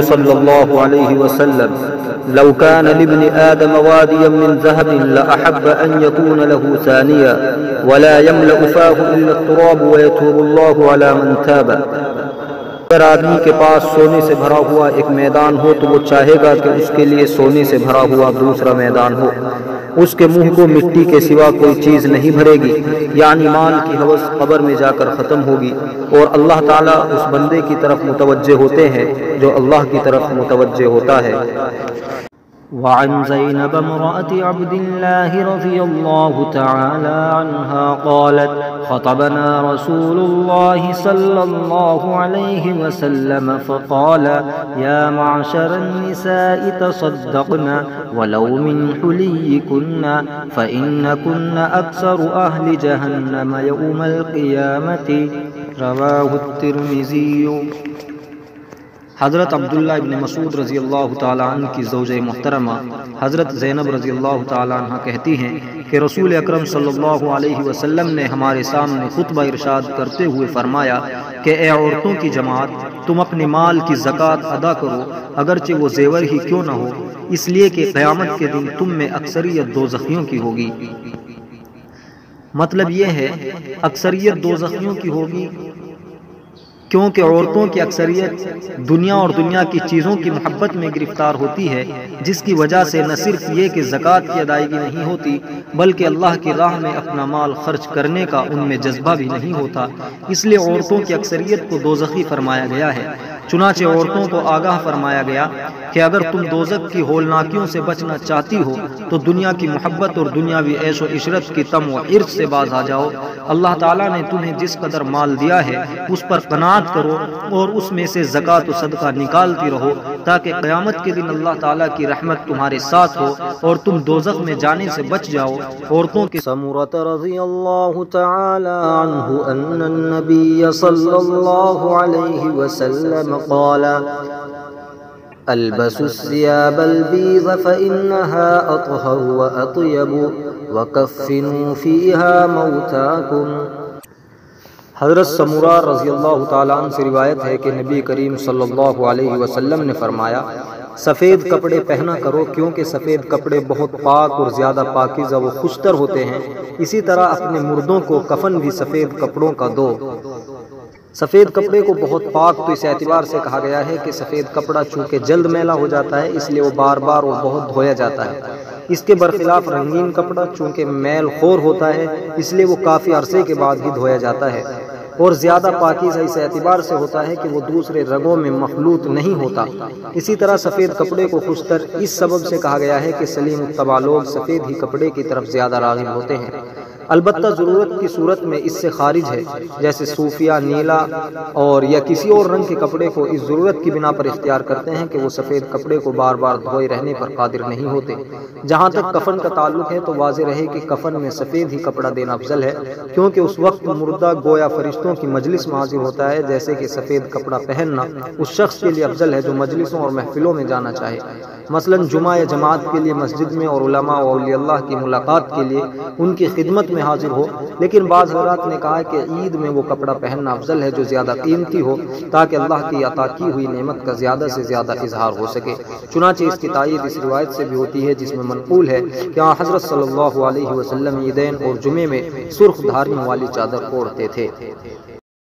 النبي صلى الله عليه وسلم: لو كان لابن آدم واديا من ذهب لأحب أن يكون له ثانيا ولا يملأ فاه إلا التراب ويتوب الله على من تاب۔ اگر آدمی کے پاس سونے سے بھرا ہوا ایک میدان ہو تو وہ چاہے گا کہ اس کے لیے سونے سے بھرا ہوا دوسرا میدان ہو، اس کے منہ کو مٹی کے سوا کوئی چیز نہیں بھرے گی، یعنی مال کی ہوس قبر میں جا کر ختم ہوگی، اور اللہ تعالیٰ اس بندے کی طرف متوجہ ہوتے ہیں جو اللہ کی طرف متوجہ ہوتا ہے۔ وعن زينب امرأة عبد الله رضي الله تعالى عنها قالت: خطبنا رسول الله صلى الله عليه وسلم فقال: يا معشر النساء تصدقنا ولو من حليكن فإنكن أكثر أهل جهنم يوم القيامة۔ رواه الترمذي۔ حضرت عبداللہ ابن مسعود رضی اللہ تعالیٰ عنہ کی زوجہ محترمہ حضرت زینب رضی اللہ تعالیٰ عنہ کہتی ہیں کہ رسول اکرم صلی اللہ علیہ وسلم نے ہمارے سامنے خطبہ ارشاد کرتے ہوئے فرمایا کہ اے عورتوں کی جماعت، تم اپنے مال کی زکوٰۃ ادا کرو اگرچہ وہ زیور ہی کیوں نہ ہو، اس لیے کہ قیامت کے دن تم میں اکثریت دوزخیوں کی ہوگی۔ مطلب یہ ہے اکثریت دوزخیوں کی ہوگی کیونکہ عورتوں کی اکثریت دنیا اور دنیا کی چیزوں کی محبت میں گرفتار ہوتی ہے، جس کی وجہ سے نہ صرف یہ کہ زکوٰۃ کی ادائیگی نہیں ہوتی بلکہ اللہ کی راہ میں اپنا مال خرچ کرنے کا ان میں جذبہ بھی نہیں ہوتا، اس لیے عورتوں کی اکثریت کو دوزخی فرمایا گیا ہے۔ چنانچہ عورتوں کو آگاہ فرمایا گیا کہ اگر تم دوزخ کی ہولناکیوں سے بچنا چاہتی ہو تو دنیا کی محبت اور دنیاوی عیش و عشرت کی تم و عرض سے باز آ جاؤ۔ اللہ تعالیٰ نے تمہیں جس قدر مال دیا ہے اس پر قناعت کرو اور اس میں سے زکوٰۃ و صدقہ نکالتی رہو تاکہ قیامت کے دن اللہ تعالیٰ کی رحمت تمہارے ساتھ ہو اور تم دوزخ میں جانے سے بچ جاؤ۔ عورتوں کے سمرۃ رضی اللہ تعالی عنہ ان النبی صلی اللہ علیہ وسلم قال: البسوا الثياب البيض فإنها أطهر وأطيب وكفنوا فيها موتاكم۔ حضرت سمورہ رضی اللہ تعالیٰ عنہ سے روایت ہے کہ نبی کریم صلی اللہ علیہ وسلم نے فرمایا: سفید کپڑے پہنا کرو کیونکہ سفید کپڑے بہت پاک اور زیادہ پاکیزہ و خوشتر ہوتے ہیں، اسی طرح اپنے مردوں کو کفن بھی سفید کپڑوں کا دو۔ سفید کپڑے کو بہت پاک تو اس اعتبار سے کہا گیا ہے کہ سفید کپڑا چونکہ جلد میلا ہو جاتا ہے اس لیے وہ بار بار اور بہت دھویا جاتا ہے۔ اس کے برخلاف رنگین کپڑا چونکہ میل خور ہوتا ہے اس لیے وہ کافی عرصے کے بعد ہی دھویا جاتا ہے، اور زیادہ پاکیزہ اس اعتبار سے ہوتا ہے کہ وہ دوسرے رنگوں میں مخلوط نہیں ہوتا۔ اسی طرح سفید کپڑے کو خوشتر اس سبب سے کہا گیا ہے کہ سلیم الطبع لوگ سفید ہی کپڑے کی طرف زیادہ راغب ہوتے ہیں، البتہ ضرورت کی صورت میں اس سے خارج ہے، جیسے صوفیہ نیلا اور یا کسی اور رنگ کے کپڑے کو اس ضرورت کی بنا پر اختیار کرتے ہیں کہ وہ سفید کپڑے کو بار بار دھوئے رہنے پر قادر نہیں ہوتے۔ جہاں تک کفن کا تعلق ہے تو واضح رہے کہ کفن میں سفید ہی کپڑا دینا افضل ہے، کیونکہ اس وقت مردہ گویا فرشتوں کی مجلس میں حاضر ہوتا ہے، جیسے کہ سفید کپڑا پہننا اس شخص کے لیے افضل ہے جو مجلسوں اور محفلوں میں جانا چاہے، مثلا جمعہ یا جماعت کے لیے مسجد میں، اور علماء و اولیاء اللہ کی ملاقات کے لیے ان کی خدمت میں حاضر ہو۔ لیکن بعض حضرات نے کہا کہ عید میں وہ کپڑا پہننا افضل ہے جو زیادہ قیمتی ہو تاکہ اللہ کی عطا کی ہوئی نعمت کا زیادہ سے زیادہ اظہار ہو سکے۔ چنانچہ اس کی تائید اس روایت سے بھی ہوتی ہے جس میں منقول ہے کہ حضرت صلی اللہ علیہ وسلم عیدین اور جمعے میں سرخ دھاریوں والی چادر اوڑھتے تھے۔